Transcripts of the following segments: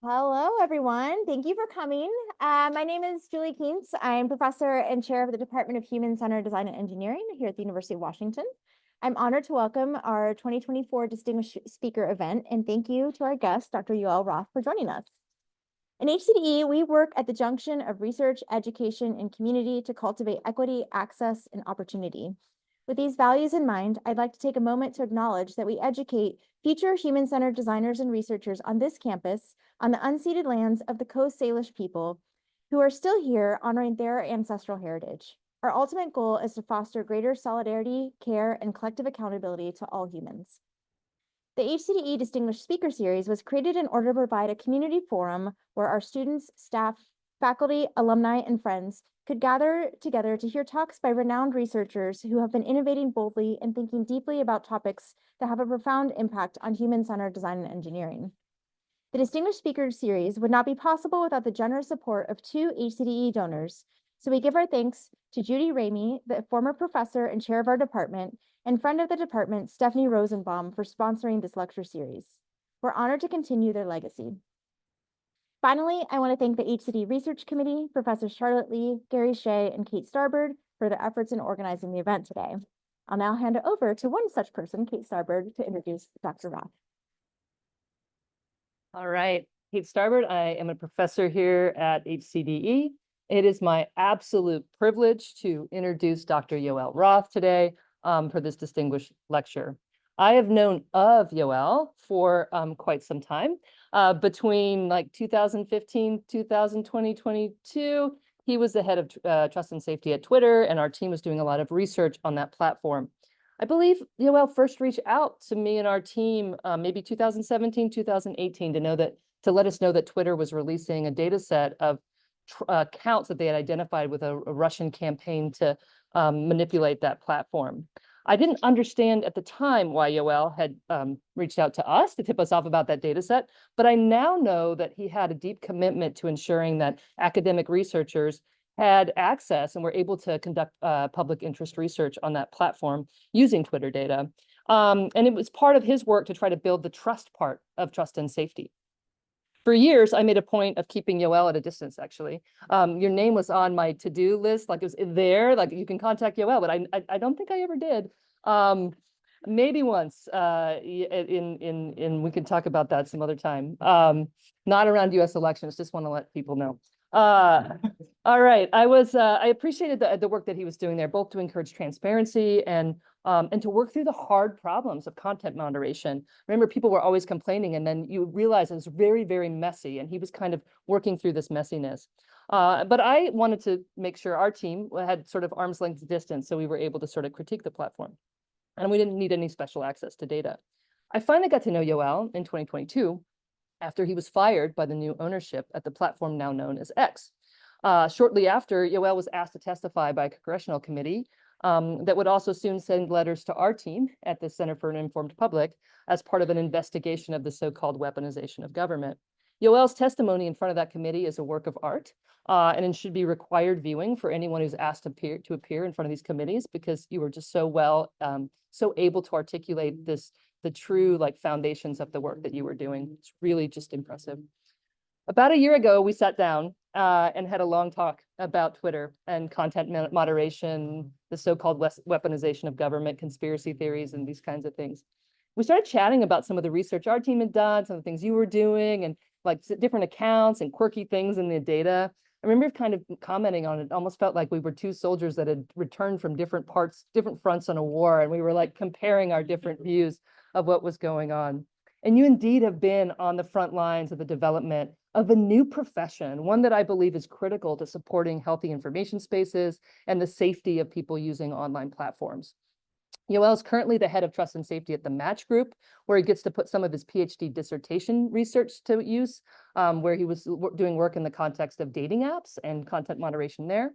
Hello, everyone. Thank you for coming. My name is Julie Keens. I'm professor and chair of the Department of Human-Centered Design and Engineering here at the University of Washington. I'm honored to welcome our 2024 Distinguished Speaker event, and thank you to our guest, Dr. Yoel Roth, for joining us. In HCDE, we work at the junction of research, education, and community to cultivate equity, access, and opportunity. With these values in mind, I'd like to take a moment to acknowledge that we educate future human-centered designers and researchers on this campus on the unceded lands of the Coast Salish people who are still here honoring their ancestral heritage. Our ultimate goal is to foster greater solidarity, care, and collective accountability to all humans. The HCDE Distinguished Speaker Series was created in order to provide a community forum where our students, staff, faculty, alumni, and friends could gather together to hear talks by renowned researchers who have been innovating boldly and thinking deeply about topics that have a profound impact on human-centered design and engineering. The Distinguished Speaker Series would not be possible without the generous support of two HCDE donors, so we give our thanks to Judy Ramey, the former professor and chair of our department, and friend of the department, Stephanie Rosenbaum, for sponsoring this lecture series. We're honored to continue their legacy. Finally, I want to thank the HCD Research Committee, Professor Charlotte Lee, Gary Shea, and Kate Starbird for their efforts in organizing the event today. I'll now hand it over to one such person, Kate Starbird, to introduce Dr. Roth. All right, Kate Starbird. I am a professor here at HCDE. It is my absolute privilege to introduce Dr. Yoel Roth today for this distinguished lecture. I have known of Yoel for quite some time. Between like 2015, 2022, he was the head of trust and safety at Twitter, and our team was doing a lot of research on that platform. I believe Yoel first reached out to me and our team maybe 2017, 2018 to let us know that Twitter was releasing a data set of accounts that they had identified with a Russian campaign to manipulate that platform. I didn't understand at the time why Yoel had reached out to us to tip us off about that data set, but I now know that he had a deep commitment to ensuring that academic researchers had access and were able to conduct public interest research on that platform using Twitter data. And it was part of his work to try to build the trust part of trust and safety. For years, I made a point of keeping Yoel at a distance, actually. Your name was on my to-do list, like it was there, like you can contact Yoel, but I don't think I ever did. Maybe once, we can talk about that some other time. Not around US elections, just want to let people know. All right, I appreciated the work that he was doing there, both to encourage transparency and to work through the hard problems of content moderation. Remember, people were always complaining, and then you realize it was very, very messy, and he was kind of working through this messiness. But I wanted to make sure our team had sort of arm's length distance, so we were able to sort of critique the platform. And we didn't need any special access to data. I finally got to know Yoel in 2022 after he was fired by the new ownership at the platform now known as X. Shortly after, Yoel was asked to testify by a congressional committee that would also soon send letters to our team at the Center for an Informed Public as part of an investigation of the so-called weaponization of government. Yoel's testimony in front of that committee is a work of art, and it should be required viewing for anyone who's asked to appear in front of these committees, because you were just so able to articulate the true foundations of the work that you were doing. It's really just impressive. About a year ago, we sat down and had a long talk about Twitter and content moderation, the so-called weaponization of government, conspiracy theories, and these kinds of things. We started chatting about some of the research our team had done, some of the things you were doing, and different accounts and quirky things in the data. I remember kind of commenting on it. Almost felt like we were two soldiers that had returned from different fronts on a war, and we were comparing our different views of what was going on. And you indeed have been on the front lines of the development of a new profession, one that I believe is critical to supporting healthy information spaces and the safety of people using online platforms. Yoel is currently the head of trust and safety at the Match Group, where he gets to put some of his PhD dissertation research to use, where he was doing work in the context of dating apps and content moderation there.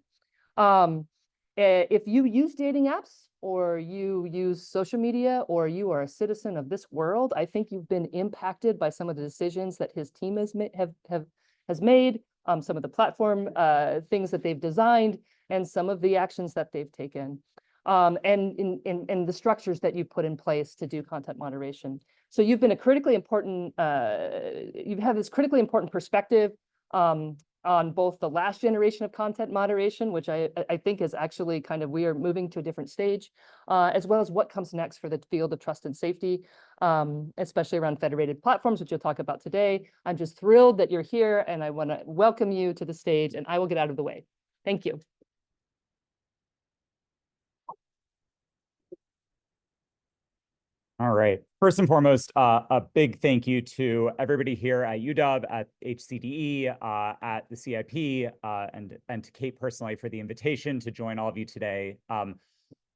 If you use dating apps, or you use social media, or you are a citizen of this world, I think you've been impacted by some of the decisions that his team has made, some of the platform things that they've designed, and some of the actions that they've taken. and in the structures that you put in place to do content moderation. So you've been a critically important, you have this critically important perspective on both the last generation of content moderation, which I think is actually kind of, we are moving to a different stage, as well as what comes next for the field of trust and safety, especially around federated platforms, which you'll talk about today. I'm just thrilled that you're here, and I want to welcome you to the stage, and I will get out of the way. Thank you. All right. First and foremost, a big thank you to everybody here at UW, at HCDE, at the CIP, and to Kate personally for the invitation to join all of you today.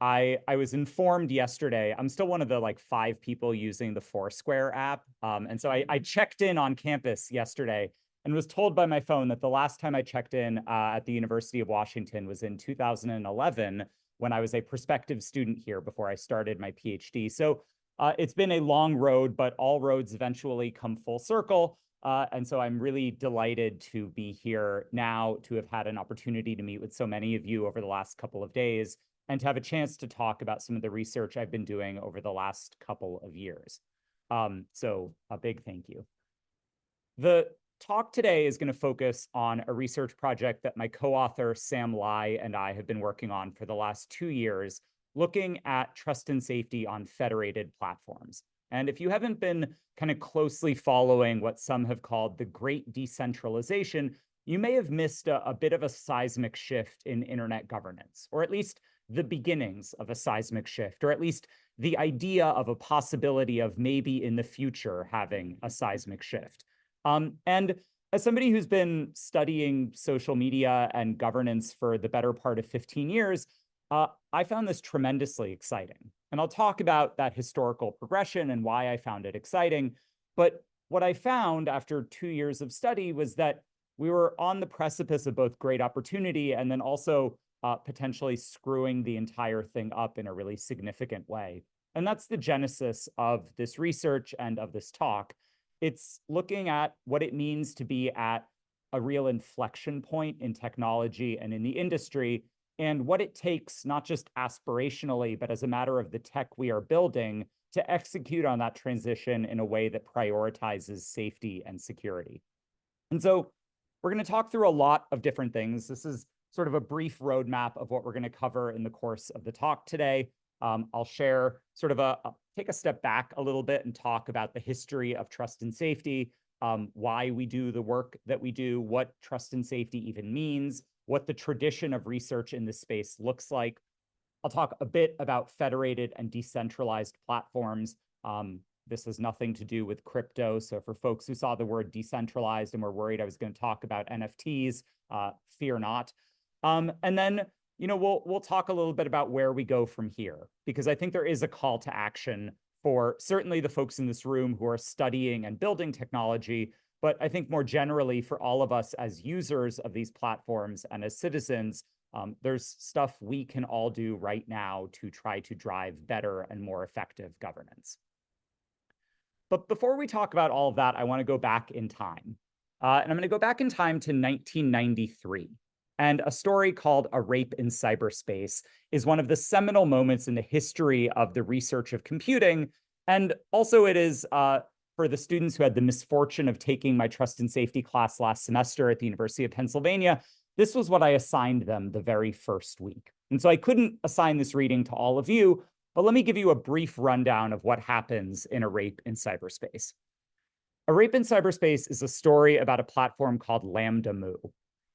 I was informed yesterday, I'm still one of the 5 people using the Foursquare app. And so I checked in on campus yesterday and was told by my phone that the last time I checked in at the University of Washington was in 2011, when I was a prospective student here before I started my PhD. So it's been a long road, but all roads eventually come full circle. And so I'm really delighted to be here now, to have had an opportunity to meet with so many of you over the last couple of days, and to have a chance to talk about some of the research I've been doing over the last couple of years. So a big thank you. The talk today is going to focus on a research project that my co-author Sam Lai and I have been working on for the last 2 years, looking at trust and safety on federated platforms. And if you haven't been kind of closely following what some have called the Great Decentralization, you may have missed a bit of a seismic shift in internet governance, or at least the beginnings of a seismic shift, or at least the idea of a possibility of maybe in the future having a seismic shift. And as somebody who's been studying social media and governance for the better part of 15 years, I found this tremendously exciting. And I'll talk about that historical progression and why I found it exciting. But what I found after 2 years of study was that we were on the precipice of both great opportunity and then also potentially screwing the entire thing up in a really significant way. And that's the genesis of this research and of this talk. It's looking at what it means to be at a real inflection point in technology and in the industry, and what it takes, not just aspirationally, but as a matter of the tech we are building, to execute on that transition in a way that prioritizes safety and security. And so we're going to talk through a lot of different things. This is sort of a brief roadmap of what we're going to cover in the course of the talk today. I'll share sort of take a step back a little bit and talk about the history of trust and safety, why we do the work that we do, what trust and safety even means, what the tradition of research in this space looks like. I'll talk a bit about federated and decentralized platforms. This has nothing to do with crypto. So for folks who saw the word decentralized and were worried I was going to talk about NFTs, fear not. And then, we'll talk a little bit about where we go from here, because I think there is a call to action for certainly the folks in this room who are studying and building technology, but I think more generally for all of us as users of these platforms and as citizens, there's stuff we can all do right now to try to drive better and more effective governance. But before we talk about all of that, I want to go back in time. And I'm going to go back in time to 1993. And a story called A Rape in Cyberspace is one of the seminal moments in the history of the research of computing. And also it is for the students who had the misfortune of taking my trust and safety class last semester at the University of Pennsylvania, this was what I assigned them the very first week. And so I couldn't assign this reading to all of you, but let me give you a brief rundown of what happens in A Rape in Cyberspace. A Rape in Cyberspace is a story about a platform called Lambda Mu.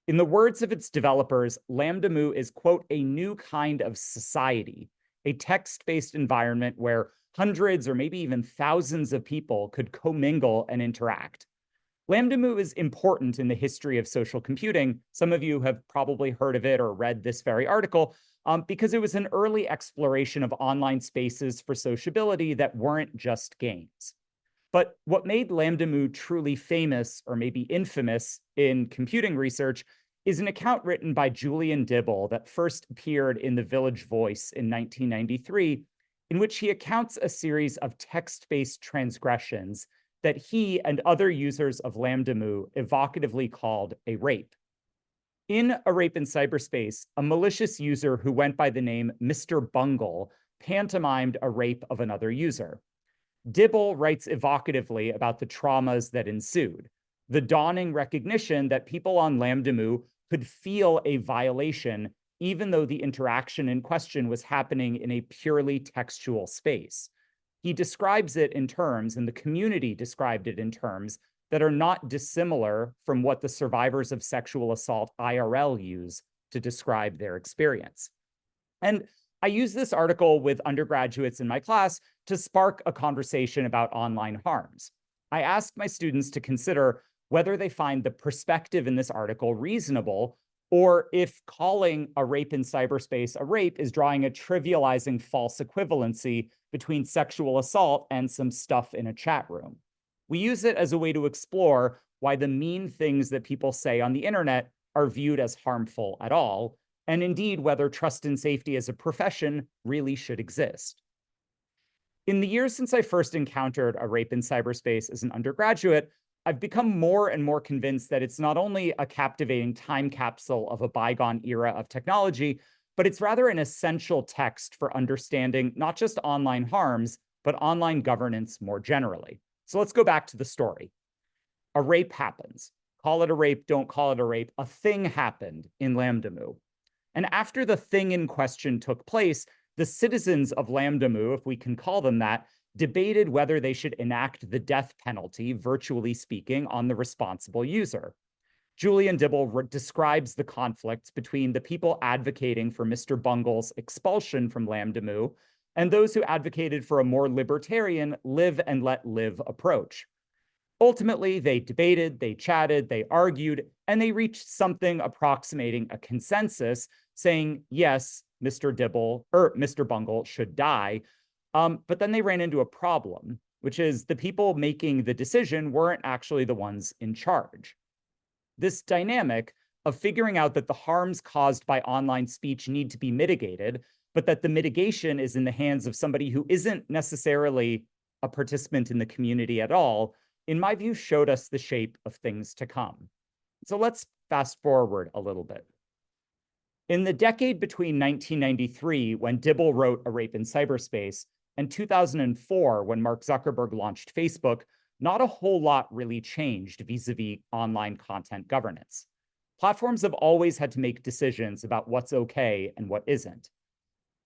In the words of its developers, Lambda Mu is, quote, a new kind of society, a text-based environment where hundreds or maybe even thousands of people could commingle and interact. Lambda Mu is important in the history of social computing. Some of you have probably heard of it or read this very article, because it was an early exploration of online spaces for sociability that weren't just games. But what made Lambda Mu truly famous, or maybe infamous, in computing research is an account written by Julian Dibble that first appeared in The Village Voice in 1993, in which he accounts a series of text-based transgressions that he and other users of Lambda Mu evocatively called a rape. In A Rape in Cyberspace, a malicious user who went by the name Mr. Bungle pantomimed a rape of another user. Dibble writes evocatively about the traumas that ensued, the dawning recognition that people on Lambda Mu could feel a violation even though the interaction in question was happening in a purely textual space. He describes it in terms, and the community described it in terms, that are not dissimilar from what the survivors of sexual assault IRL use to describe their experience. And I use this article with undergraduates in my class to spark a conversation about online harms. I asked my students to consider whether they find the perspective in this article reasonable, or if calling a rape in cyberspace a rape is drawing a trivializing false equivalency between sexual assault and some stuff in a chat room. We use it as a way to explore why the mean things that people say on the internet are viewed as harmful at all, and indeed whether trust and safety as a profession really should exist. In the years since I first encountered a rape in cyberspace as an undergraduate, I've become more and more convinced that it's not only a captivating time capsule of a bygone era of technology, but it's rather an essential text for understanding not just online harms, but online governance more generally. So let's go back to the story. A rape happens. Call it a rape, don't call it a rape. A thing happened in Lambda Mu. And after the thing in question took place, the citizens of Lambda Mu, if we can call them that, debated whether they should enact the death penalty, virtually speaking, on the responsible user. Julian Dibble describes the conflicts between the people advocating for Mr. Bungle's expulsion from Lambda Mu and those who advocated for a more libertarian live and let live approach. Ultimately, they debated, they chatted, they argued, and they reached something approximating a consensus saying, yes, Mr. Bungle should die. But then they ran into a problem, which is the people making the decision weren't actually the ones in charge. This dynamic of figuring out that the harms caused by online speech need to be mitigated, but that the mitigation is in the hands of somebody who isn't necessarily a participant in the community at all, in my view, showed us the shape of things to come. So let's fast forward a little bit. In the decade between 1993, when Dibble wrote A Rape in Cyberspace, and 2004, when Mark Zuckerberg launched Facebook, not a whole lot really changed vis-a-vis online content governance. Platforms have always had to make decisions about what's okay and what isn't.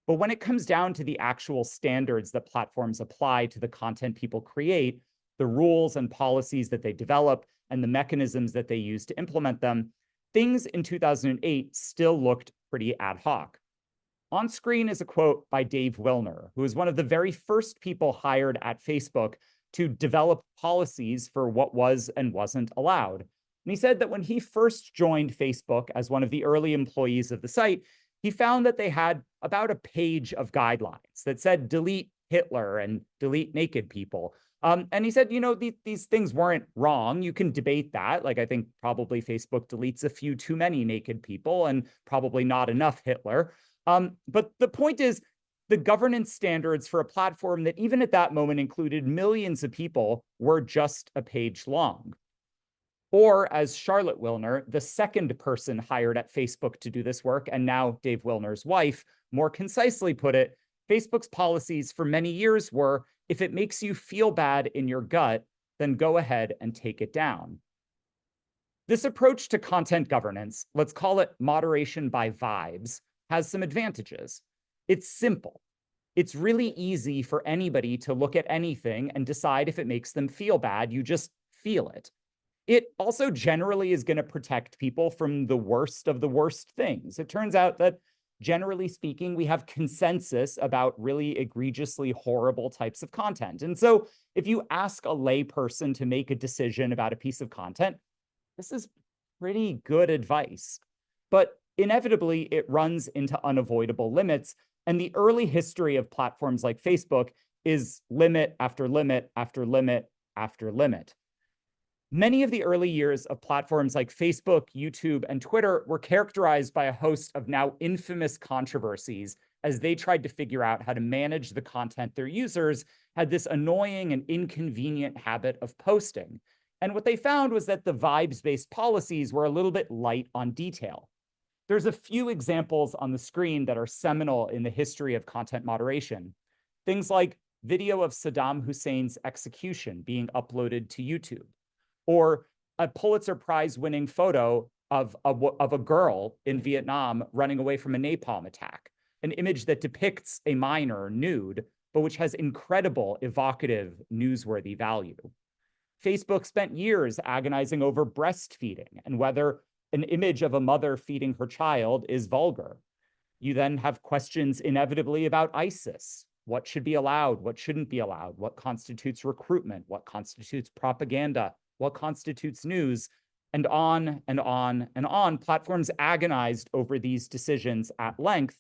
But when it comes down to the actual standards that platforms apply to the content people create, the rules and policies that they develop, and the mechanisms that they use to implement them, things in 2008 still looked pretty ad hoc. On screen is a quote by Dave Wilner, who was one of the very first people hired at Facebook to develop policies for what was and wasn't allowed. And he said that when he first joined Facebook as one of the early employees of the site, he found that they had about a page of guidelines that said delete Hitler and delete naked people. And he said, these things weren't wrong. You can debate that. Like, I think probably Facebook deletes a few too many naked people and probably not enough Hitler. But the point is, the governance standards for a platform that even at that moment included millions of people were just a page long. Or as Charlotte Wilner, the second person hired at Facebook to do this work, and now Dave Wilner's wife, more concisely put it, Facebook's policies for many years were, if it makes you feel bad in your gut, then go ahead and take it down. This approach to content governance, let's call it moderation by vibes, has some advantages. It's simple. It's really easy for anybody to look at anything and decide if it makes them feel bad. You just feel it. It also generally is going to protect people from the worst of the worst things. It turns out that, generally speaking, we have consensus about really egregiously horrible types of content. And so if you ask a layperson to make a decision about a piece of content, this is pretty good advice. But inevitably, it runs into unavoidable limits. And the early history of platforms like Facebook is limit after limit after limit after limit. Many of the early years of platforms like Facebook, YouTube, and Twitter were characterized by a host of now infamous controversies as they tried to figure out how to manage the content their users had this annoying and inconvenient habit of posting. And what they found was that the vibes-based policies were a little bit light on detail. There's a few examples on the screen that are seminal in the history of content moderation. Things like video of Saddam Hussein's execution being uploaded to YouTube, or a Pulitzer Prize-winning photo of a girl in Vietnam running away from a napalm attack, an image that depicts a minor nude, but which has incredible, evocative, newsworthy value. Facebook spent years agonizing over breastfeeding and whether an image of a mother feeding her child is vulgar. You then have questions inevitably about ISIS. What should be allowed? What shouldn't be allowed? What constitutes recruitment? What constitutes propaganda? What constitutes news? And on and on and on. Platforms agonized over these decisions at length.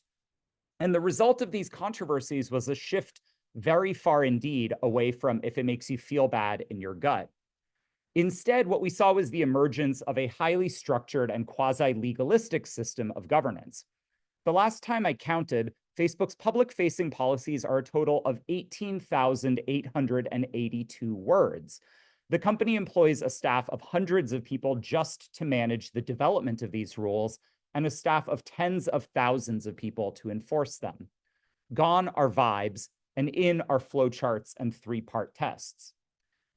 And the result of these controversies was a shift very far indeed away from if it makes you feel bad in your gut. Instead, what we saw was the emergence of a highly structured and quasi-legalistic system of governance. The last time I counted, Facebook's public-facing policies are a total of 18,882 words. The company employs a staff of hundreds of people just to manage the development of these rules, and a staff of tens of thousands of people to enforce them. Gone are vibes, and in are flowcharts and three-part tests.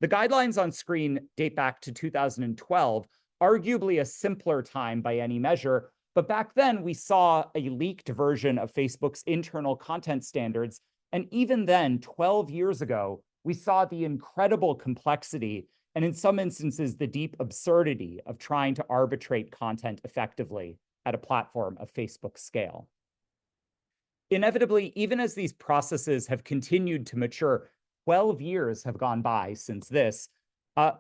The guidelines on screen date back to 2012, arguably a simpler time by any measure, but back then we saw a leaked version of Facebook's internal content standards, and even then, 12 years ago, we saw the incredible complexity and in some instances, the deep absurdity of trying to arbitrate content effectively at a platform of Facebook's scale. Inevitably, even as these processes have continued to mature, 12 years have gone by since this,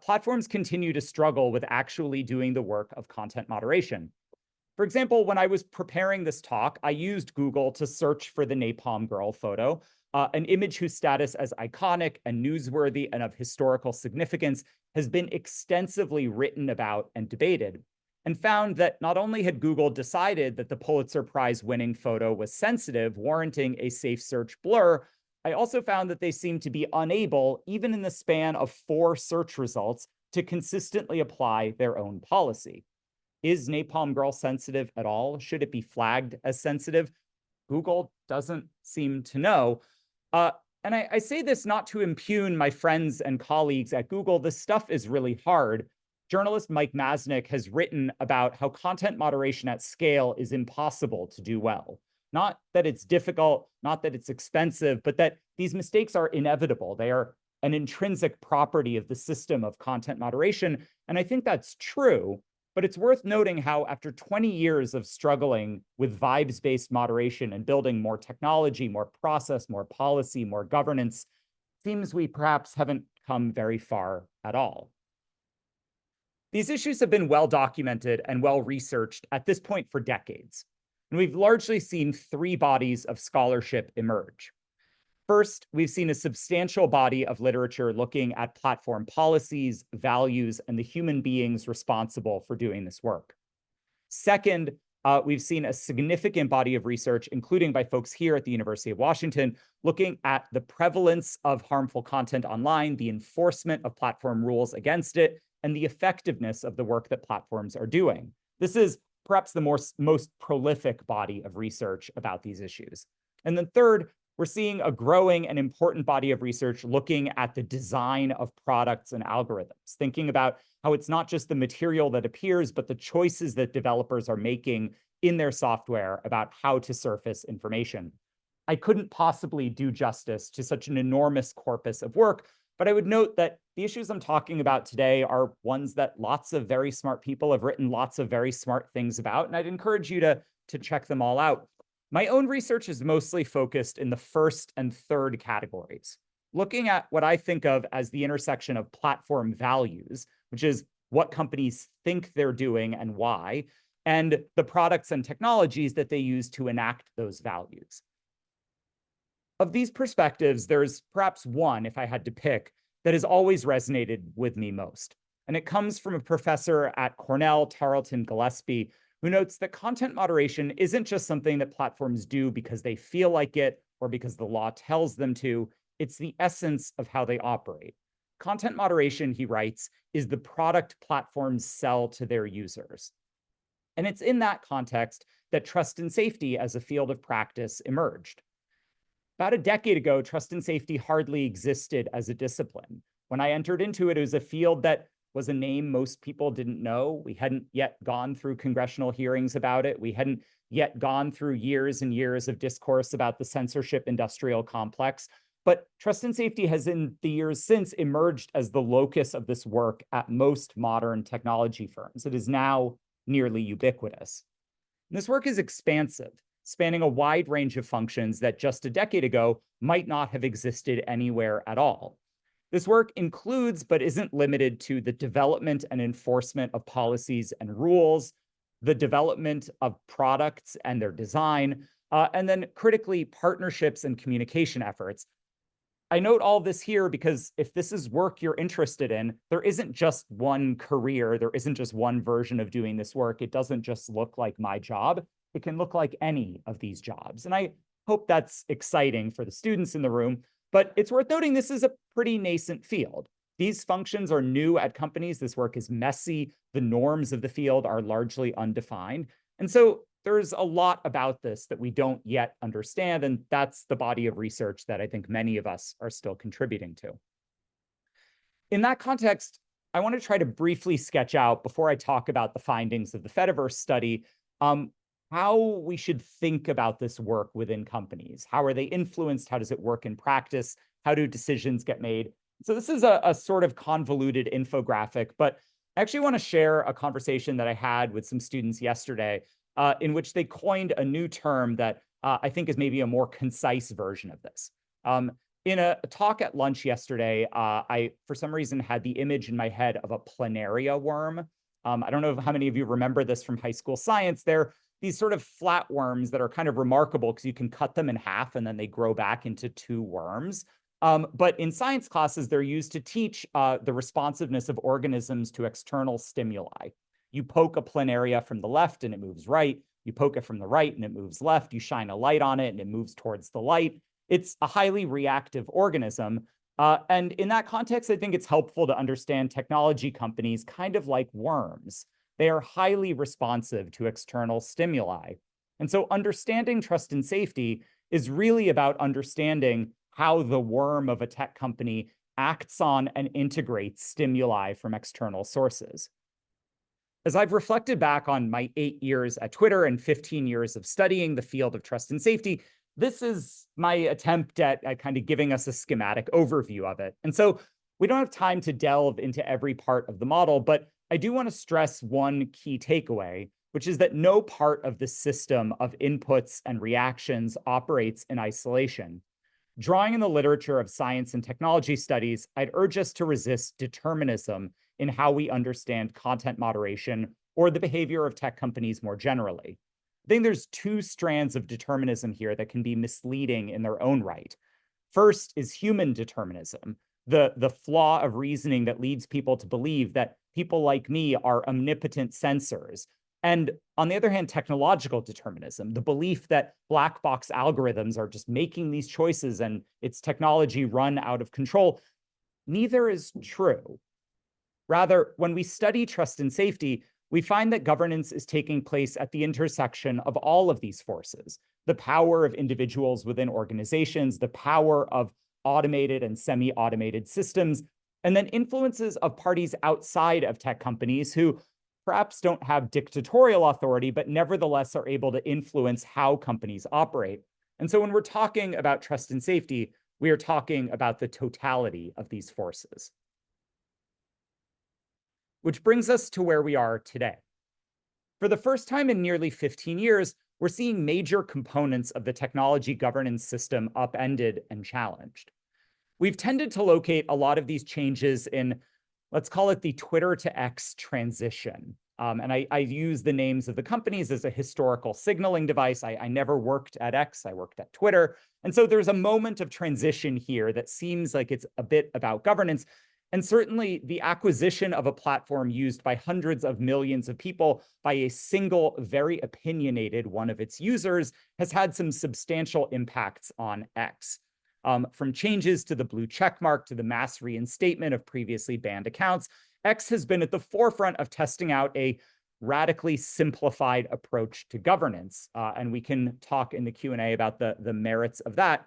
platforms continue to struggle with actually doing the work of content moderation. For example, when I was preparing this talk, I used Google to search for the napalm girl photo, an image whose status as iconic and newsworthy and of historical significance has been extensively written about and debated, and found that not only had Google decided that the Pulitzer Prize-winning photo was sensitive, warranting a safe search blur, I also found that they seemed to be unable, even in the span of 4 search results, to consistently apply their own policy. Is napalm girl sensitive at all? Should it be flagged as sensitive? Google doesn't seem to know. And I say this not to impugn my friends and colleagues at Google. This stuff is really hard. Journalist Mike Masnick has written about how content moderation at scale is impossible to do well. Not that it's difficult, not that it's expensive, but that these mistakes are inevitable. They are an intrinsic property of the system of content moderation. And I think that's true. But it's worth noting how after 20 years of struggling with vibes-based moderation and building more technology, more process, more policy, more governance, it seems we perhaps haven't come very far at all. These issues have been well documented and well researched at this point for decades. And we've largely seen 3 bodies of scholarship emerge. First, we've seen a substantial body of literature looking at platform policies, values, and the human beings responsible for doing this work. Second, we've seen a significant body of research, including by folks here at the University of Washington, looking at the prevalence of harmful content online, the enforcement of platform rules against it, and the effectiveness of the work that platforms are doing. This is perhaps the most prolific body of research about these issues. And then third, we're seeing a growing and important body of research looking at the design of products and algorithms, thinking about how it's not just the material that appears, but the choices that developers are making in their software about how to surface information. I couldn't possibly do justice to such an enormous corpus of work, but I would note that the issues I'm talking about today are ones that lots of very smart people have written lots of very smart things about, and I'd encourage you to check them all out. My own research is mostly focused in the first and third categories, looking at what I think of as the intersection of platform values, which is what companies think they're doing and why, and the products and technologies that they use to enact those values. Of these perspectives, there's perhaps one, if I had to pick, that has always resonated with me most. And it comes from a professor at Cornell, Tarleton Gillespie, who notes that content moderation isn't just something that platforms do because they feel like it or because the law tells them to. It's the essence of how they operate. content moderation, he writes, is the product platforms sell to their users. And it's in that context that trust and safety as a field of practice emerged. About a decade ago, trust and safety hardly existed as a discipline. When I entered into it, it was a field that was a name most people didn't know. We hadn't yet gone through congressional hearings about it. We hadn't yet gone through years and years of discourse about the censorship industrial complex. But trust and safety has, in the years since, emerged as the locus of this work at most modern technology firms. It is now nearly ubiquitous. And this work is expansive, spanning a wide range of functions that just a decade ago might not have existed anywhere at all. This work includes, but isn't limited to, the development and enforcement of policies and rules, the development of products and their design, and then critically, partnerships and communication efforts. I note all this here because if this is work you're interested in, there isn't just one career, there isn't just one version of doing this work. It doesn't just look like my job. It can look like any of these jobs. And I hope that's exciting for the students in the room, but it's worth noting this is a pretty nascent field. These functions are new at companies. This work is messy. The norms of the field are largely undefined. And so there's a lot about this that we don't yet understand, and that's the body of research that I think many of us are still contributing to. In that context, I want to try to briefly sketch out, before I talk about the findings of the Fediverse study, how we should think about this work within companies. How are they influenced? How does it work in practice? How do decisions get made? So this is a sort of convoluted infographic, but I actually want to share a conversation that I had with some students yesterday in which they coined a new term that I think is maybe a more concise version of this. In a talk at lunch yesterday, I, for some reason, had the image in my head of a planaria worm. I don't know how many of you remember this from high school science. They're these sort of flatworms that are kind of remarkable because you can cut them in half and then they grow back into two worms. But in science classes, they're used to teach the responsiveness of organisms to external stimuli. You poke a planaria from the left and it moves right. You poke it from the right and it moves left. You shine a light on it and it moves towards the light. It's a highly reactive organism. And in that context, I think it's helpful to understand technology companies kind of like worms. They are highly responsive to external stimuli. And so understanding trust and safety is really about understanding how the worm of a tech company acts on and integrates stimuli from external sources. As I've reflected back on my 8 years at Twitter and 15 years of studying the field of trust and safety, this is my attempt at kind of giving us a schematic overview of it. And so we don't have time to delve into every part of the model, but I do want to stress one key takeaway, which is that no part of the system of inputs and reactions operates in isolation. Drawing in the literature of science and technology studies, I'd urge us to resist determinism in how we understand content moderation or the behavior of tech companies more generally. I think there's two strands of determinism here that can be misleading in their own right. First is human determinism, the flaw of reasoning that leads people to believe that people like me are omnipotent sensors. And on the other hand, technological determinism, the belief that black box algorithms are just making these choices and it's technology run out of control. Neither is true. Rather, when we study trust and safety, we find that governance is taking place at the intersection of all of these forces: the power of individuals within organizations, the power of automated and semi-automated systems, and then influences of parties outside of tech companies who perhaps don't have dictatorial authority, but nevertheless are able to influence how companies operate. And so when we're talking about trust and safety, we are talking about the totality of these forces. Which brings us to where we are today. For the first time in nearly 15 years, we're seeing major components of the technology governance system upended and challenged. We've tended to locate a lot of these changes in, let's call it the Twitter to X transition. And I use the names of the companies as a historical signaling device. I never worked at X, I worked at Twitter. And so there's a moment of transition here that seems like it's a bit about governance. And certainly the acquisition of a platform used by hundreds of millions of people by a single, very opinionated one of its users has had some substantial impacts on X. From changes to the blue checkmark to the mass reinstatement of previously banned accounts, X has been at the forefront of testing out a radically simplified approach to governance. And we can talk in the Q&A about the merits of that.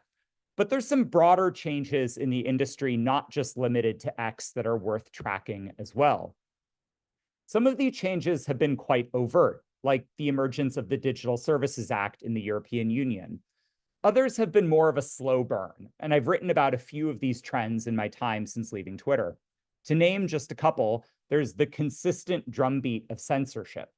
But there's some broader changes in the industry, not just limited to X, that are worth tracking as well. Some of these changes have been quite overt, like the emergence of the Digital Services Act in the European Union. Others have been more of a slow burn, and I've written about a few of these trends in my time since leaving Twitter. To name just a couple, there's the consistent drumbeat of censorship,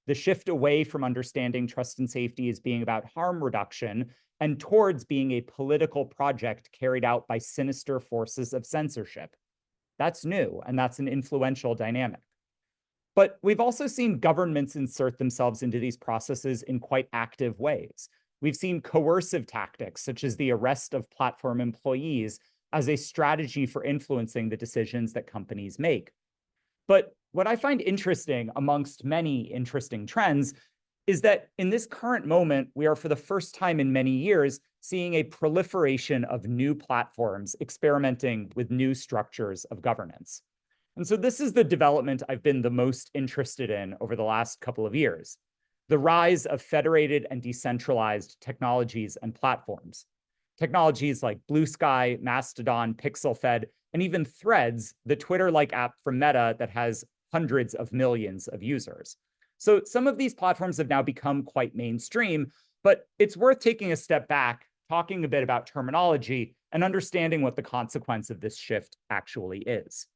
the shift away from understanding trust and safety as being about harm reduction and towards being a political project carried out by sinister forces of censorship. That's new, and that's an influential dynamic. But we've also seen governments insert themselves into these processes in quite active ways. We've seen coercive tactics, such as the arrest of platform employees, as a strategy for influencing the decisions that companies make. But what I find interesting, amongst many interesting trends, is that in this current moment, we are for the first time in many years seeing a proliferation of new platforms experimenting with new structures of governance. And so this is the development I've been the most interested in over the last couple of years: the rise of federated and decentralized technologies and platforms. Technologies like Blue Sky, Mastodon, PixelFed, and even Threads, the Twitter-like app from Meta that has hundreds of millions of users. So some of these platforms have now become quite mainstream, but it's worth taking a step back, talking a bit about terminology, and understanding what the consequence of this shift actually is.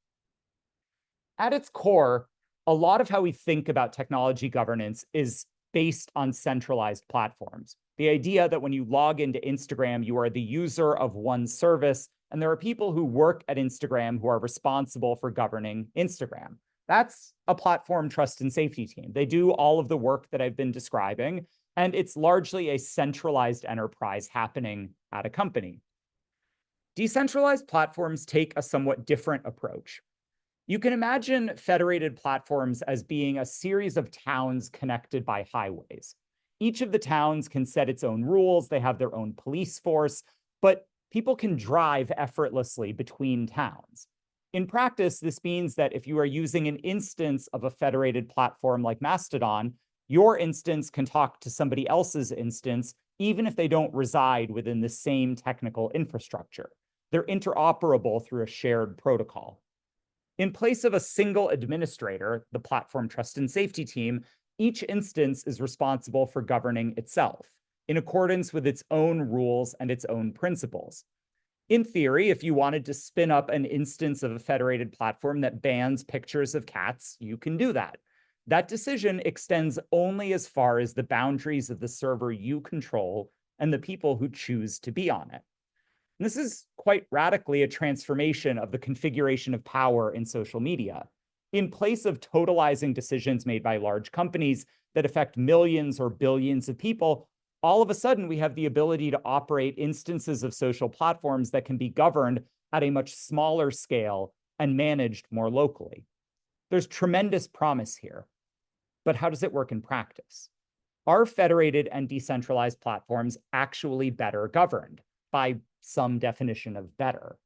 At its core, a lot of how we think about technology governance is based on centralized platforms. The idea that when you log into Instagram, you are the user of one service, and there are people who work at Instagram who are responsible for governing Instagram. That's a platform trust and safety team. They do all of the work that I've been describing, and it's largely a centralized enterprise happening at a company. Decentralized platforms take a somewhat different approach. You can imagine federated platforms as being a series of towns connected by highways. Each of the towns can set its own rules, they have their own police force, but people can drive effortlessly between towns. In practice, this means that if you are using an instance of a federated platform like Mastodon, your instance can talk to somebody else's instance, even if they don't reside within the same technical infrastructure. They're interoperable through a shared protocol. In place of a single administrator, the platform trust and safety team, each instance is responsible for governing itself in accordance with its own rules and its own principles. In theory, if you wanted to spin up an instance of a federated platform that bans pictures of cats, you can do that. That decision extends only as far as the boundaries of the server you control and the people who choose to be on it. And this is quite radically a transformation of the configuration of power in social media. In place of totalizing decisions made by large companies that affect millions or billions of people, all of a sudden we have the ability to operate instances of social platforms that can be governed at a much smaller scale and managed more locally. There's tremendous promise here, but how does it work in practice? Are federated and decentralized platforms actually better governed by some definition of better?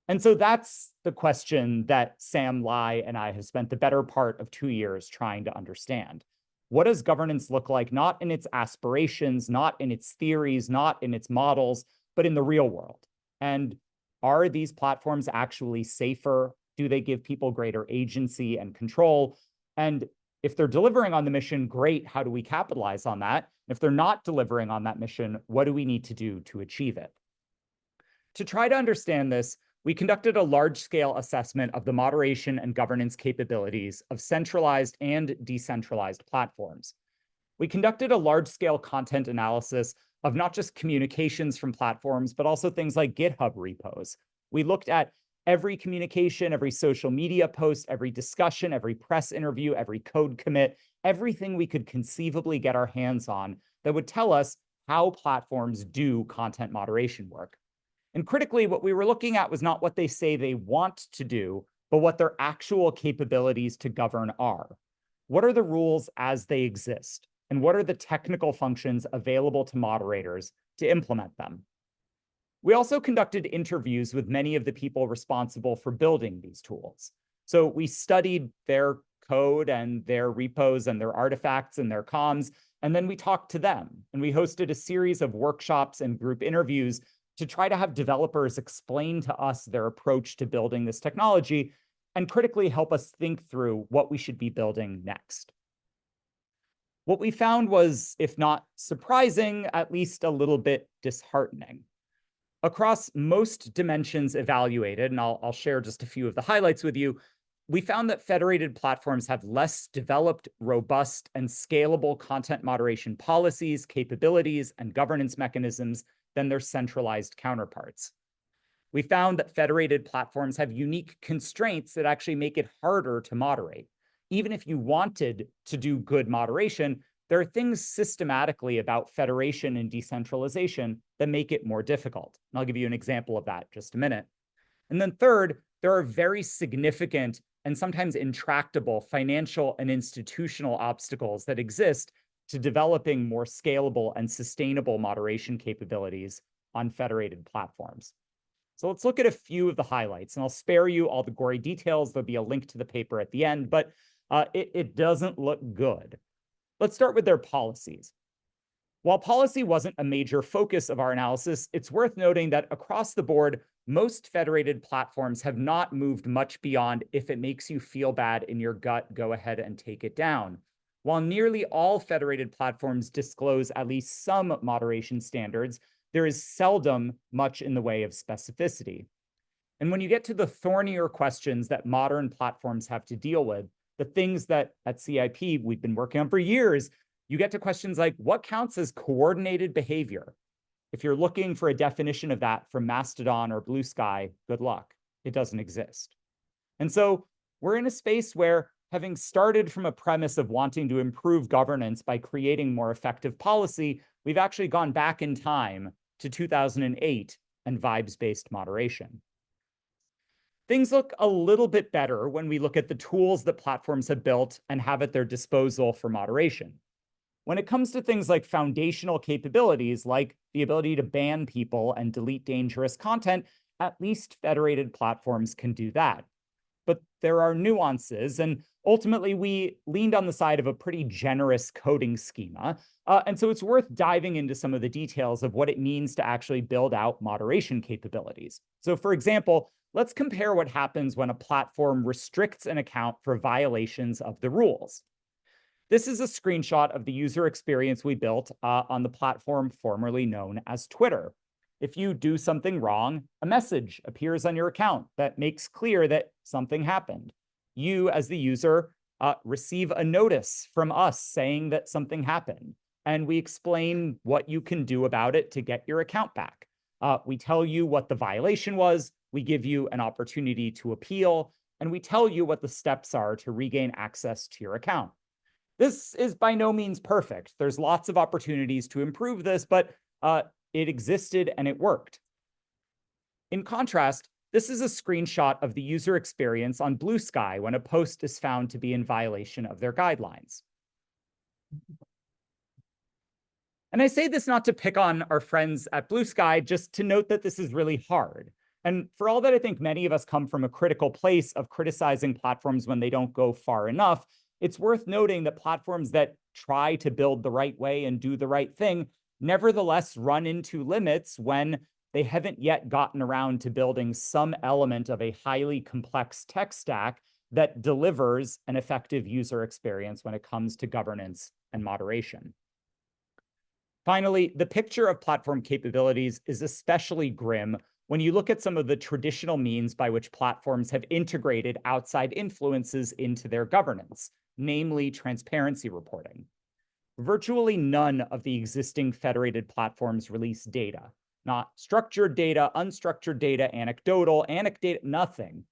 And so that's the question that Sam Lai and I have spent the better part of 2 years trying to understand. What does governance look like, not in its aspirations, not in its theories, not in its models, but in the real world? And are these platforms actually safer? Do they give people greater agency and control? And if they're delivering on the mission, great, how do we capitalize on that? If they're not delivering on that mission, what do we need to do to achieve it? To try to understand this, we conducted a large-scale assessment of the moderation and governance capabilities of centralized and decentralized platforms. We conducted a large-scale content analysis of not just communications from platforms, but also things like GitHub repos. We looked at every communication, every social media post, every discussion, every press interview, every code commit, everything we could conceivably get our hands on that would tell us how platforms do content moderation work. And critically, what we were looking at was not what they say they want to do, but what their actual capabilities to govern are. What are the rules as they exist? And what are the technical functions available to moderators to implement them? We also conducted interviews with many of the people responsible for building these tools. So we studied their code and their repos and their artifacts and their comms, and then we talked to them. And we hosted a series of workshops and group interviews to try to have developers explain to us their approach to building this technology and critically help us think through what we should be building next. What we found was, if not surprising, at least a little bit disheartening. Across most dimensions evaluated, and I'll share just a few of the highlights with you, we found that federated platforms have less developed, robust, and scalable content moderation policies, capabilities, and governance mechanisms than their centralized counterparts. We found that federated platforms have unique constraints that actually make it harder to moderate. Even if you wanted to do good moderation, there are things systematically about federation and decentralization that make it more difficult. And I'll give you an example of that in just a minute. And then third, there are very significant and sometimes intractable financial and institutional obstacles that exist to developing more scalable and sustainable moderation capabilities on federated platforms. So let's look at a few of the highlights, and I'll spare you all the gory details. There'll be a link to the paper at the end, but it doesn't look good. Let's start with their policies. While policy wasn't a major focus of our analysis, it's worth noting that across the board, most federated platforms have not moved much beyond if it makes you feel bad in your gut, go ahead and take it down. While nearly all federated platforms disclose at least some moderation standards, there is seldom much in the way of specificity. And when you get to the thornier questions that modern platforms have to deal with, the things that at CIP we've been working on for years, you get to questions like, what counts as coordinated behavior? If you're looking for a definition of that from Mastodon or Blue Sky, good luck. It doesn't exist. And so we're in a space where, having started from a premise of wanting to improve governance by creating more effective policy, we've actually gone back in time to 2008 and vibes-based moderation. Things look a little bit better when we look at the tools that platforms have built and have at their disposal for moderation. When it comes to things like foundational capabilities, like the ability to ban people and delete dangerous content, at least federated platforms can do that. But there are nuances, and ultimately we leaned on the side of a pretty generous coding schema. And so it's worth diving into some of the details of what it means to actually build out moderation capabilities. So for example, let's compare what happens when a platform restricts an account for violations of the rules. This is a screenshot of the user experience we built on the platform formerly known as Twitter. If you do something wrong, a message appears on your account that makes clear that something happened. You, as the user, receive a notice from us saying that something happened, and we explain what you can do about it to get your account back. We tell you what the violation was, we give you an opportunity to appeal, and we tell you what the steps are to regain access to your account. This is by no means perfect. There's lots of opportunities to improve this, but it existed and it worked. In contrast, this is a screenshot of the user experience on Blue Sky when a post is found to be in violation of their guidelines. And I say this not to pick on our friends at Blue Sky, just to note that this is really hard. And for all that I think many of us come from a critical place of criticizing platforms when they don't go far enough, it's worth noting that platforms that try to build the right way and do the right thing nevertheless run into limits when they haven't yet gotten around to building some element of a highly complex tech stack that delivers an effective user experience when it comes to governance and moderation. Finally, the picture of platform capabilities is especially grim when you look at some of the traditional means by which platforms have integrated outside influences into their governance, namely transparency reporting. Virtually none of the existing federated platforms release data, not structured data, unstructured data, anecdotal, nothing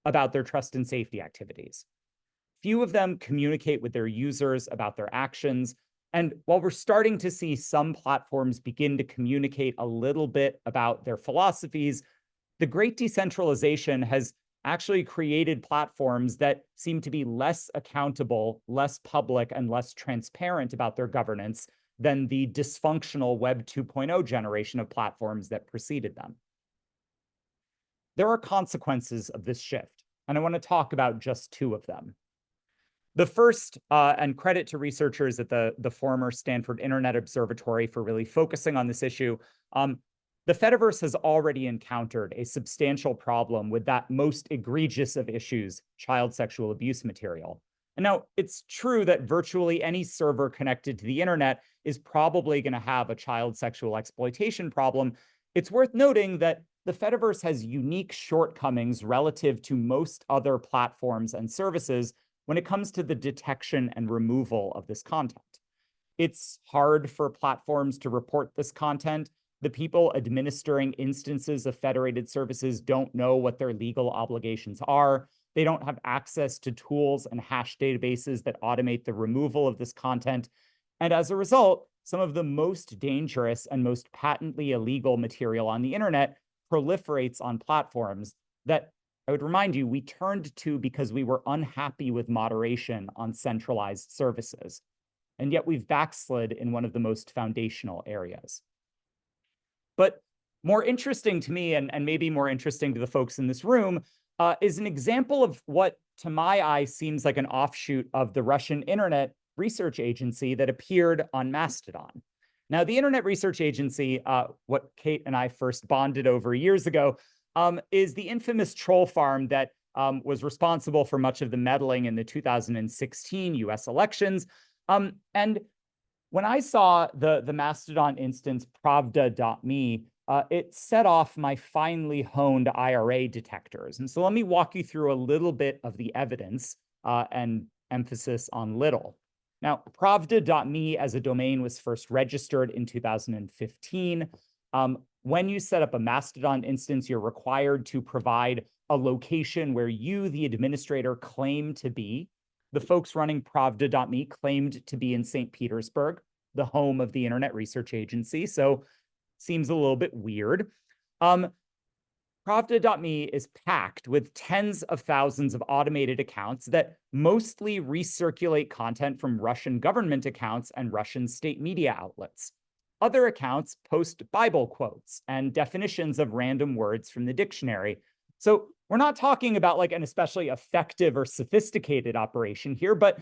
about their trust and safety activities. Few of them communicate with their users about their actions. And while we're starting to see some platforms begin to communicate a little bit about their philosophies, the great decentralization has actually created platforms that seem to be less accountable, less public, and less transparent about their governance than the dysfunctional Web 2.0 generation of platforms that preceded them. There are consequences of this shift, and I want to talk about just two of them. The first, and credit to researchers at the former Stanford Internet Observatory for really focusing on this issue, the Fediverse has already encountered a substantial problem with that most egregious of issues, child sexual abuse material. And now, it's true that virtually any server connected to the internet is probably going to have a child sexual exploitation problem. It's worth noting that the Fediverse has unique shortcomings relative to most other platforms and services when it comes to the detection and removal of this content. It's hard for platforms to report this content. The people administering instances of federated services don't know what their legal obligations are. They don't have access to tools and hash databases that automate the removal of this content. And as a result, some of the most dangerous and most patently illegal material on the internet proliferates on platforms that, I would remind you, we turned to because we were unhappy with moderation on centralized services. And yet we've backslid in one of the most foundational areas. But more interesting to me, and maybe more interesting to the folks in this room, is an example of what, to my eye, seems like an offshoot of the Russian Internet Research Agency that appeared on Mastodon. Now, the Internet Research Agency, what Kate and I first bonded over years ago, is the infamous troll farm that was responsible for much of the meddling in the 2016 US elections. And when I saw the Mastodon instance pravda.me, it set off my finely honed IRA detectors. And so let me walk you through a little bit of the evidence and emphasis on little. Now, pravda.me as a domain was first registered in 2015. When you set up a Mastodon instance, you're required to provide a location where you, the administrator, claim to be. The folks running pravda.me claimed to be in St. Petersburg, the home of the Internet Research Agency, so seems a little bit weird. Pravda.me is packed with tens of thousands of automated accounts that mostly recirculate content from Russian government accounts and Russian state media outlets. Other accounts post Bible quotes and definitions of random words from the dictionary. So we're not talking about like an especially effective or sophisticated operation here, but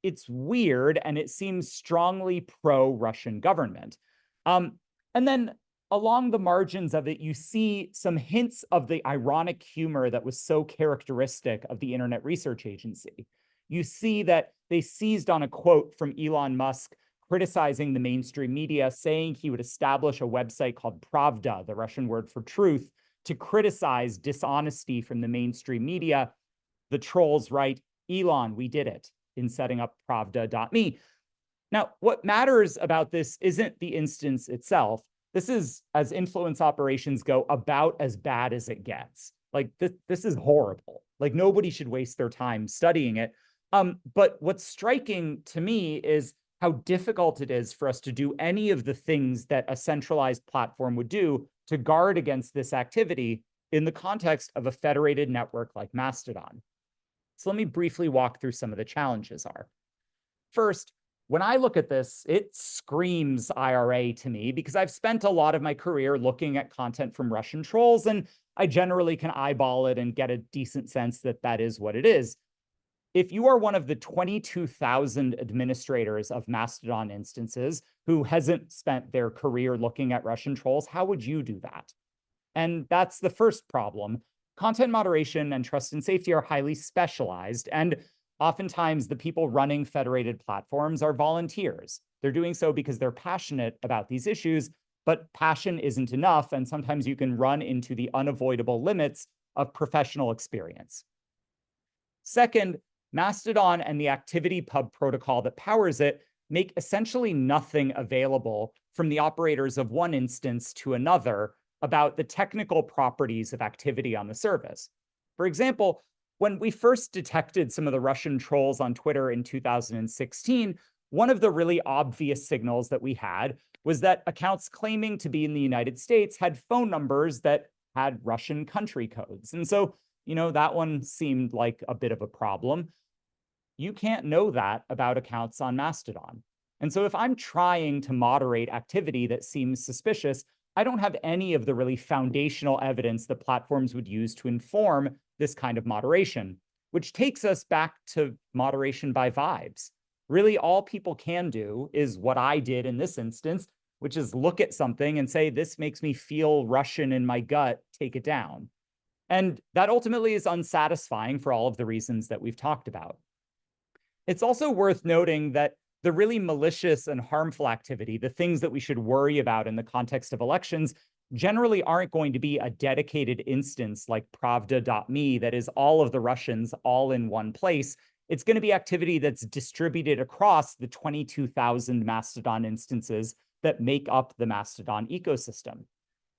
it's weird and it seems strongly pro-Russian government. And then along the margins of it, you see some hints of the ironic humor that was so characteristic of the Internet Research Agency. You see that they seized on a quote from Elon Musk criticizing the mainstream media, saying he would establish a website called Pravda, the Russian word for truth, to criticize dishonesty from the mainstream media. The trolls write, "Elon, we did it," in setting up Pravda.me. Now, what matters about this isn't the instance itself. This is, as influence operations go, about as bad as it gets. Like, this is horrible. Like, nobody should waste their time studying it. But what's striking to me is how difficult it is for us to do any of the things that a centralized platform would do to guard against this activity in the context of a federated network like Mastodon. So let me briefly walk through some of the challenges are. First, when I look at this, it screams IRA to me because I've spent a lot of my career looking at content from Russian trolls, and I generally can eyeball it and get a decent sense that that is what it is. If you are one of the 22,000 administrators of Mastodon instances who hasn't spent their career looking at Russian trolls, how would you do that? And that's the first problem. Content moderation and trust and safety are highly specialized, and oftentimes the people running federated platforms are volunteers. They're doing so because they're passionate about these issues, but passion isn't enough, and sometimes you can run into the unavoidable limits of professional experience. Second, Mastodon and the ActivityPub protocol that powers it make essentially nothing available from the operators of one instance to another about the technical properties of activity on the service. For example, when we first detected some of the Russian trolls on Twitter in 2016, one of the really obvious signals that we had was that accounts claiming to be in the United States had phone numbers that had Russian country codes. And so, that one seemed like a bit of a problem. You can't know that about accounts on Mastodon. And so if I'm trying to moderate activity that seems suspicious, I don't have any of the really foundational evidence that platforms would use to inform this kind of moderation, which takes us back to moderation by vibes. Really, all people can do is what I did in this instance, which is look at something and say, this makes me feel Russian in my gut, take it down. And that ultimately is unsatisfying for all of the reasons that we've talked about. It's also worth noting that the really malicious and harmful activity, the things that we should worry about in the context of elections, generally aren't going to be a dedicated instance like Pravda.me that is all of the Russians all in one place. It's going to be activity that's distributed across the 22,000 Mastodon instances that make up the Mastodon ecosystem.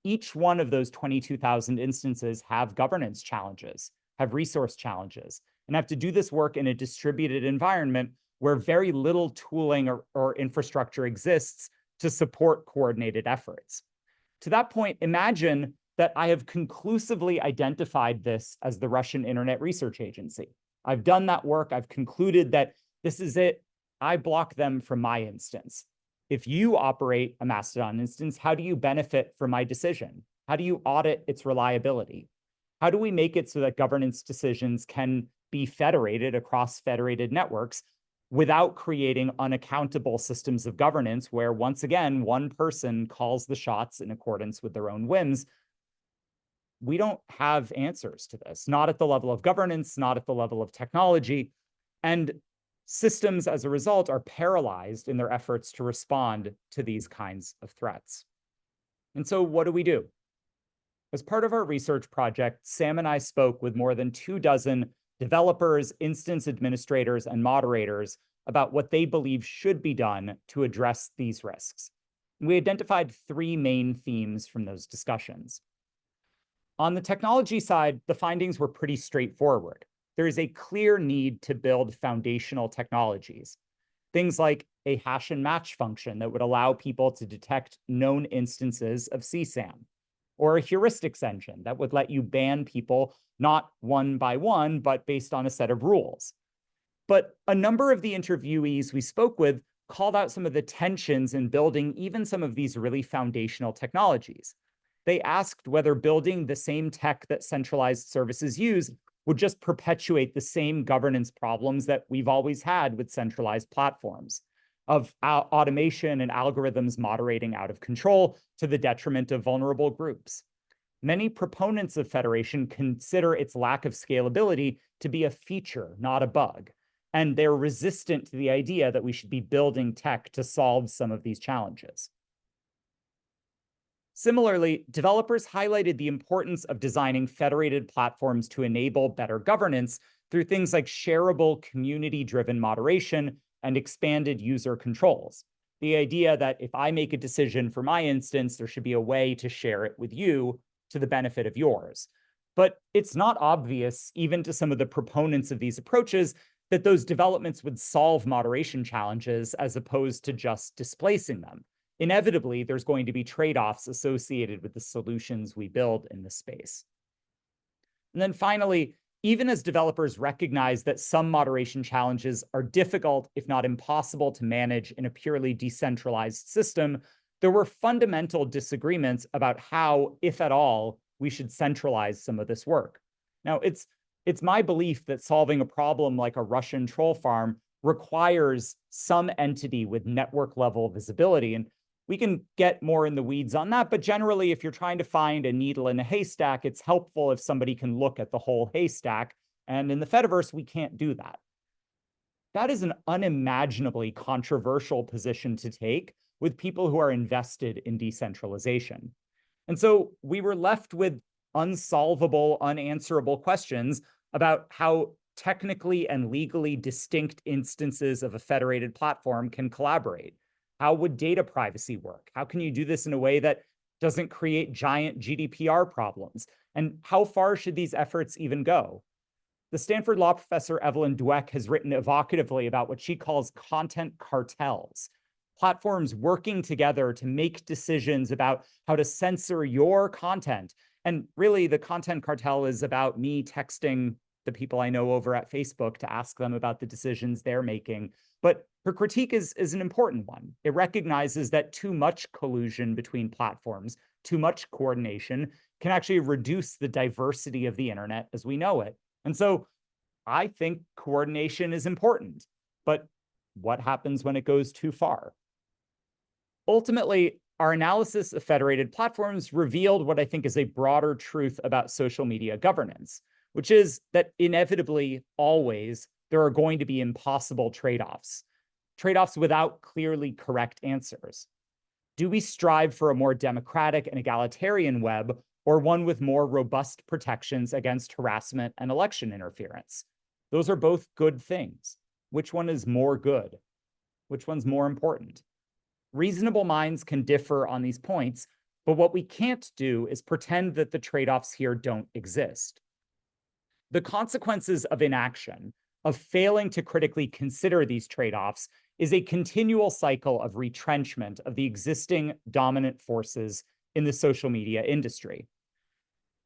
Each one of those 22,000 instances have governance challenges, have resource challenges, and have to do this work in a distributed environment where very little tooling or infrastructure exists to support coordinated efforts. To that point, imagine that I have conclusively identified this as the Russian Internet Research Agency. I've done that work. I've concluded that this is it. I block them from my instance. If you operate a Mastodon instance, how do you benefit from my decision? How do you audit its reliability? How do we make it so that governance decisions can be federated across federated networks without creating unaccountable systems of governance where, once again, one person calls the shots in accordance with their own whims? We don't have answers to this, not at the level of governance, not at the level of technology. And systems, as a result, are paralyzed in their efforts to respond to these kinds of threats. And so what do we do? As part of our research project, Sam and I spoke with more than 24 developers, instance administrators, and moderators about what they believe should be done to address these risks. We identified 3 main themes from those discussions. On the technology side, the findings were pretty straightforward. There is a clear need to build foundational technologies. Things like a hash and match function that would allow people to detect known instances of CSAM, or a heuristics engine that would let you ban people not one by one, but based on a set of rules. But a number of the interviewees we spoke with called out some of the tensions in building even some of these really foundational technologies. They asked whether building the same tech that centralized services use would just perpetuate the same governance problems that we've always had with centralized platforms, of automation and algorithms moderating out of control to the detriment of vulnerable groups. Many proponents of federation consider its lack of scalability to be a feature, not a bug, and they're resistant to the idea that we should be building tech to solve some of these challenges. Similarly, developers highlighted the importance of designing federated platforms to enable better governance through things like shareable, community-driven moderation and expanded user controls. The idea that if I make a decision for my instance, there should be a way to share it with you to the benefit of yours. But it's not obvious, even to some of the proponents of these approaches, that those developments would solve moderation challenges as opposed to just displacing them. Inevitably, there's going to be trade-offs associated with the solutions we build in this space. And then finally, even as developers recognize that some moderation challenges are difficult, if not impossible, to manage in a purely decentralized system, there were fundamental disagreements about how, if at all, we should centralize some of this work. Now, it's my belief that solving a problem like a Russian troll farm requires some entity with network-level visibility. And we can get more in the weeds on that, but generally, if you're trying to find a needle in a haystack, it's helpful if somebody can look at the whole haystack. And in the Fediverse, we can't do that. That is an unimaginably controversial position to take with people who are invested in decentralization. And so we were left with unsolvable, unanswerable questions about how technically and legally distinct instances of a federated platform can collaborate. How would data privacy work? How can you do this in a way that doesn't create giant GDPR problems? And how far should these efforts even go? The Stanford law professor Evelyn Dweck has written evocatively about what she calls content cartels, platforms working together to make decisions about how to censor your content. And really, the content cartel is about me texting the people I know over at Facebook to ask them about the decisions they're making. But her critique is an important one. It recognizes that too much collusion between platforms, too much coordination can actually reduce the diversity of the internet as we know it. And so I think coordination is important, but what happens when it goes too far? Ultimately, our analysis of federated platforms revealed what I think is a broader truth about social media governance, which is that inevitably, always, there are going to be impossible trade-offs without clearly correct answers. Do we strive for a more democratic and egalitarian web, or one with more robust protections against harassment and election interference? Those are both good things. Which one is more good? Which one's more important? Reasonable minds can differ on these points, but what we can't do is pretend that the trade-offs here don't exist. The consequences of inaction, of failing to critically consider these trade-offs, is a continual cycle of retrenchment of the existing dominant forces in the social media industry.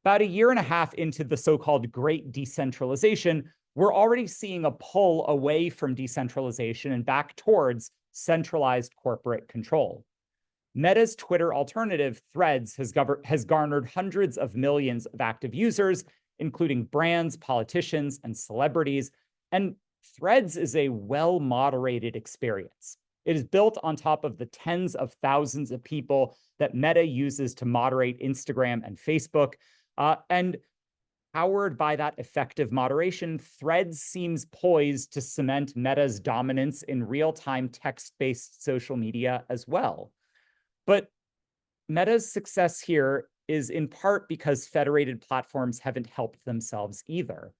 About a year and a half into the so-called Great Decentralization, we're already seeing a pull away from decentralization and back towards centralized corporate control. Meta's Twitter alternative, Threads, has garnered hundreds of millions of active users, including brands, politicians, and celebrities. And Threads is a well-moderated experience. It is built on top of the tens of thousands of people that Meta uses to moderate Instagram and Facebook. And powered by that effective moderation, Threads seems poised to cement Meta's dominance in real-time text-based social media as well. But Meta's success here is in part because federated platforms haven't helped themselves either.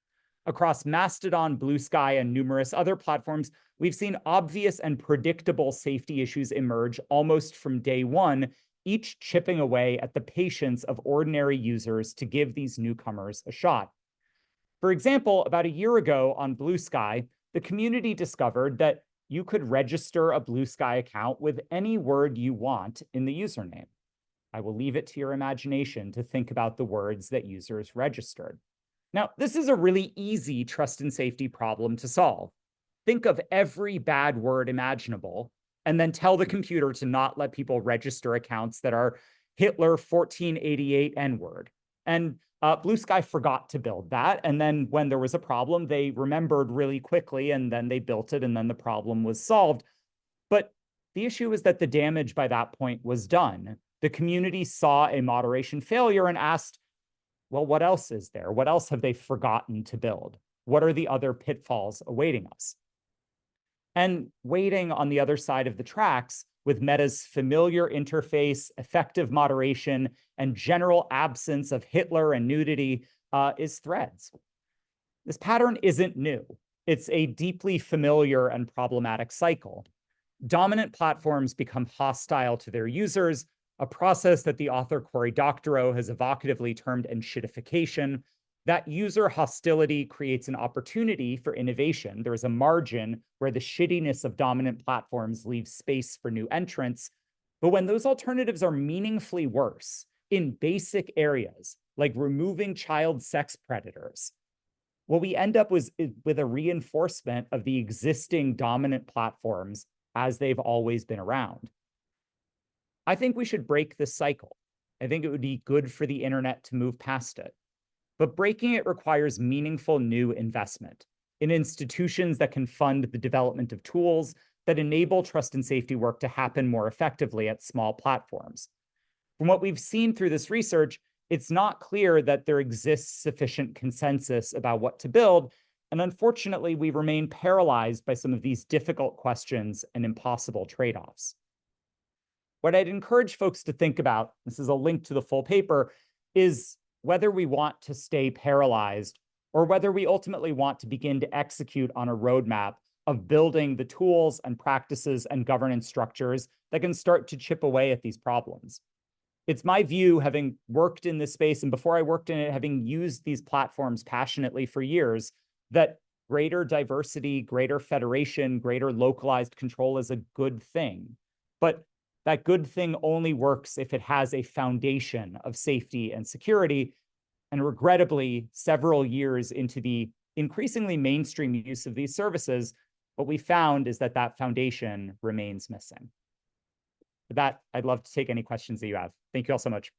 Across Mastodon, Blue Sky, and numerous other platforms, we've seen obvious and predictable safety issues emerge almost from day one, each chipping away at the patience of ordinary users to give these newcomers a shot. For example, about a year ago on Blue Sky, the community discovered that you could register a Blue Sky account with any word you want in the username. I will leave it to your imagination to think about the words that users registered. Now, this is a really easy trust and safety problem to solve. Think of every bad word imaginable, and then tell the computer to not let people register accounts that are Hitler 1488 N-word. And Blue Sky forgot to build that. And then when there was a problem, they remembered really quickly, and then they built it, and then the problem was solved. But the issue is that the damage by that point was done. The community saw a moderation failure and asked, well, what else is there? What else have they forgotten to build? What are the other pitfalls awaiting us? And waiting on the other side of the tracks, with Meta's familiar interface, effective moderation, and general absence of Hitler and nudity, is Threads. This pattern isn't new. It's a deeply familiar and problematic cycle. Dominant platforms become hostile to their users, a process that the author Cory Doctorow has evocatively termed enshittification. That user hostility creates an opportunity for innovation. There is a margin where the shittiness of dominant platforms leaves space for new entrants. But when those alternatives are meaningfully worse in basic areas, like removing child sex predators, what we end up with a reinforcement of the existing dominant platforms as they've always been around. I think we should break this cycle. I think it would be good for the internet to move past it. But breaking it requires meaningful new investment in institutions that can fund the development of tools that enable trust and safety work to happen more effectively at small platforms. From what we've seen through this research, it's not clear that there exists sufficient consensus about what to build, and unfortunately, we remain paralyzed by some of these difficult questions and impossible trade-offs. What I'd encourage folks to think about, this is a link to the full paper, is whether we want to stay paralyzed or whether we ultimately want to begin to execute on a roadmap of building the tools and practices and governance structures that can start to chip away at these problems. It's my view, having worked in this space, and before I worked in it, having used these platforms passionately for years, that greater diversity, greater federation, greater localized control is a good thing. But that good thing only works if it has a foundation of safety and security. And regrettably, several years into the increasingly mainstream use of these services, what we found is that that foundation remains missing. With that, I'd love to take any questions that you have. Thank you all so much.